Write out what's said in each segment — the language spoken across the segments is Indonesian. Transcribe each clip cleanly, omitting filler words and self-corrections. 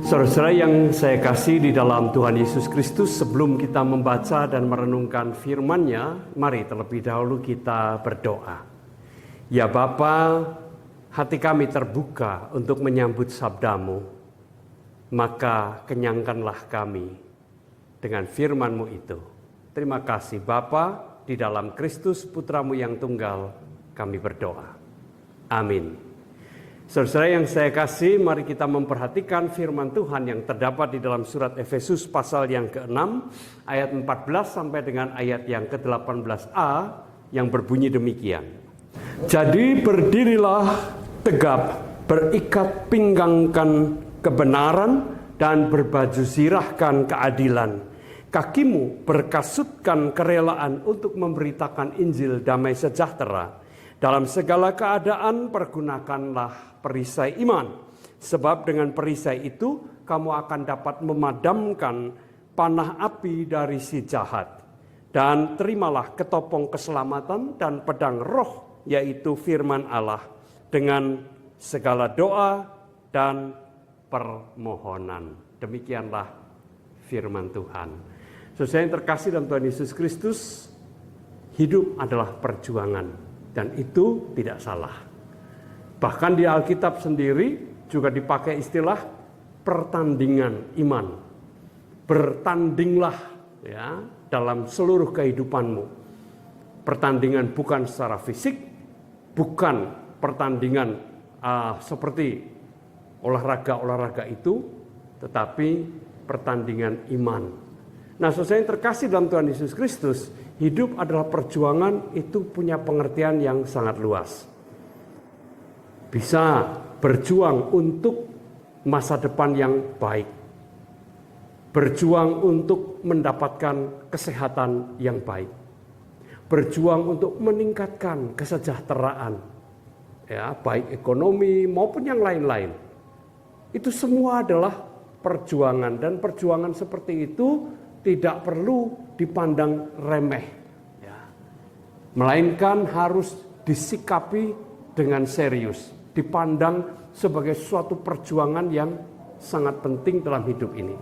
Saudara-saudara yang saya kasih di dalam Tuhan Yesus Kristus, sebelum kita membaca dan merenungkan firman-Nya, mari terlebih dahulu kita berdoa. Ya Bapa, hati kami terbuka untuk menyambut sabda-Mu, maka kenyangkanlah kami dengan firman-Mu itu. Terima kasih Bapa, di dalam Kristus Putra-Mu yang tunggal, kami berdoa. Amin. Saudara yang saya kasih, mari kita memperhatikan firman Tuhan yang terdapat di dalam surat Efesus pasal yang ke-6 ayat 14 sampai dengan ayat yang ke-18a yang berbunyi demikian. Jadi berdirilah tegap, berikat pinggangkan kebenaran dan berbaju zirahkan keadilan. Kakimu berkasutkan kerelaan untuk memberitakan Injil damai sejahtera. Dalam segala keadaan pergunakanlah perisai iman, sebab dengan perisai itu kamu akan dapat memadamkan panah api dari si jahat. Dan terimalah ketopong keselamatan dan pedang roh, yaitu firman Allah, dengan segala doa dan permohonan. Demikianlah firman Tuhan. Saudara yang terkasih dalam Tuhan Yesus Kristus, hidup adalah perjuangan. Dan itu tidak salah. Bahkan di Alkitab sendiri juga dipakai istilah pertandingan iman. Bertandinglah ya dalam seluruh kehidupanmu. Pertandingan bukan secara fisik, bukan pertandingan seperti olahraga-olahraga itu, tetapi pertandingan iman. Nah, saudara yang terkasih dalam Tuhan Yesus Kristus, hidup adalah perjuangan, itu punya pengertian yang sangat luas. Bisa berjuang untuk masa depan yang baik. Berjuang untuk mendapatkan kesehatan yang baik. Berjuang untuk meningkatkan kesejahteraan. Ya, baik ekonomi maupun yang lain-lain. Itu semua adalah perjuangan, dan perjuangan seperti itu tidak perlu dipandang remeh, ya. Melainkan harus disikapi dengan serius, dipandang sebagai suatu perjuangan yang sangat penting dalam hidup ini.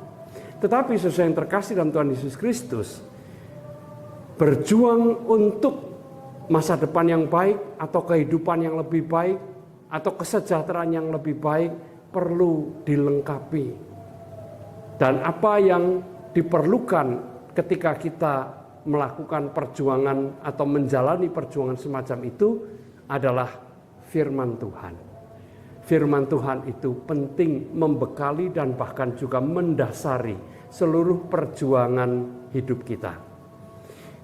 Tetapi sesuai yang terkasih dalam Tuhan Yesus Kristus, berjuang untuk masa depan yang baik, atau kehidupan yang lebih baik, atau kesejahteraan yang lebih baik, perlu dilengkapi. Dan apa yang diperlukan ketika kita melakukan perjuangan atau menjalani perjuangan semacam itu adalah firman Tuhan. Firman Tuhan itu penting membekali dan bahkan juga mendasari seluruh perjuangan hidup kita.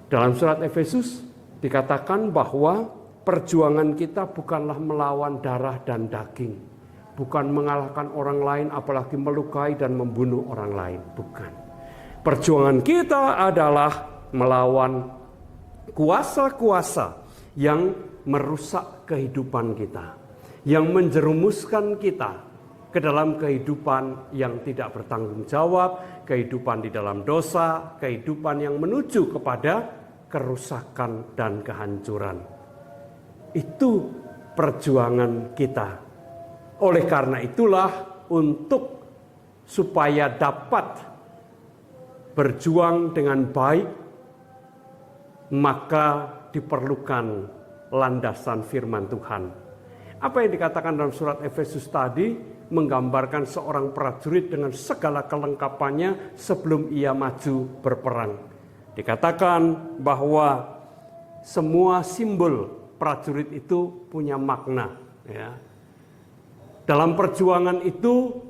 Dalam surat Efesus dikatakan bahwa perjuangan kita bukanlah melawan darah dan daging, bukan mengalahkan orang lain, apalagi melukai dan membunuh orang lain, bukan. Perjuangan kita adalah melawan kuasa-kuasa yang merusak kehidupan kita, yang menjerumuskan kita ke dalam kehidupan yang tidak bertanggung jawab, kehidupan di dalam dosa, kehidupan yang menuju kepada kerusakan dan kehancuran. Itu perjuangan kita. Oleh karena itulah, untuk supaya dapat berjuang dengan baik, maka diperlukan landasan firman Tuhan. Apa yang dikatakan dalam surat Efesus tadi menggambarkan seorang prajurit dengan segala kelengkapannya sebelum ia maju berperang. Dikatakan bahwa semua simbol prajurit itu punya makna. Ya. Dalam perjuangan itu,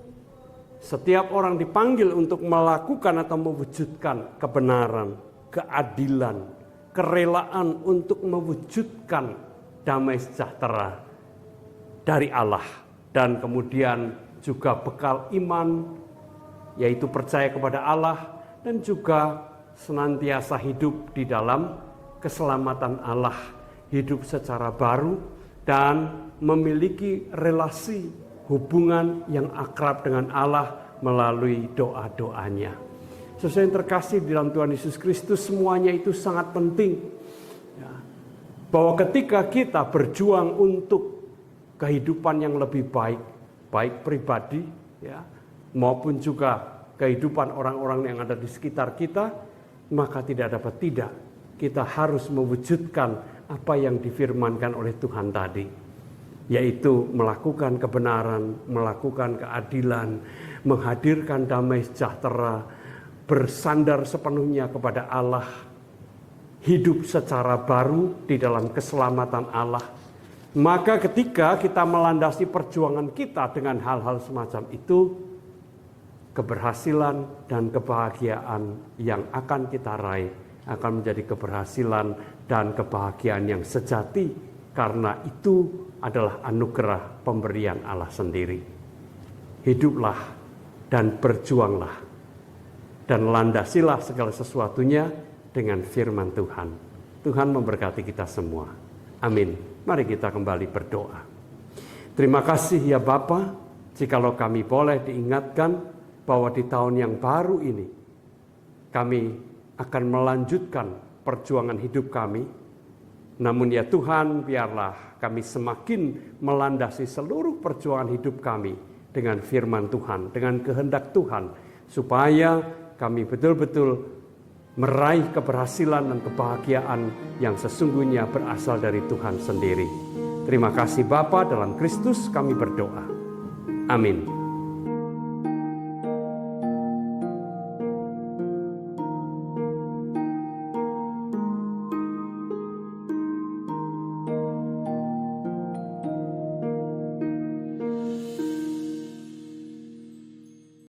setiap orang dipanggil untuk melakukan atau mewujudkan kebenaran, keadilan, kerelaan untuk mewujudkan damai sejahtera dari Allah. Dan kemudian juga bekal iman, yaitu percaya kepada Allah, dan juga senantiasa hidup di dalam keselamatan Allah, hidup secara baru, dan memiliki relasi hubungan yang akrab dengan Allah melalui doa-doanya. Sesuai yang terkasih di dalam Tuhan Yesus Kristus, semuanya itu sangat penting. Ya. Bahwa ketika kita berjuang untuk kehidupan yang lebih baik, baik pribadi, ya, maupun juga kehidupan orang-orang yang ada di sekitar kita, maka tidak dapat tidak kita harus mewujudkan apa yang difirmankan oleh Tuhan tadi, yaitu melakukan kebenaran, melakukan keadilan, menghadirkan damai sejahtera, bersandar sepenuhnya kepada Allah, hidup secara baru di dalam keselamatan Allah. Maka ketika kita melandasi perjuangan kita dengan hal-hal semacam itu, keberhasilan dan kebahagiaan yang akan kita raih akan menjadi keberhasilan dan kebahagiaan yang sejati, karena itu adalah anugerah pemberian Allah sendiri. Hiduplah dan berjuanglah dan landasilah segala sesuatunya dengan firman Tuhan. Tuhan memberkati kita semua. Amin. Mari kita kembali berdoa. Terima kasih ya Bapa, jikalau kami boleh diingatkan bahwa di tahun yang baru ini kami akan melanjutkan perjuangan hidup kami. Namun ya Tuhan, biarlah kami semakin melandasi seluruh perjuangan hidup kami dengan firman Tuhan, dengan kehendak Tuhan, supaya kami betul-betul meraih keberhasilan dan kebahagiaan yang sesungguhnya berasal dari Tuhan sendiri. Terima kasih Bapa, dalam Kristus kami berdoa. Amin.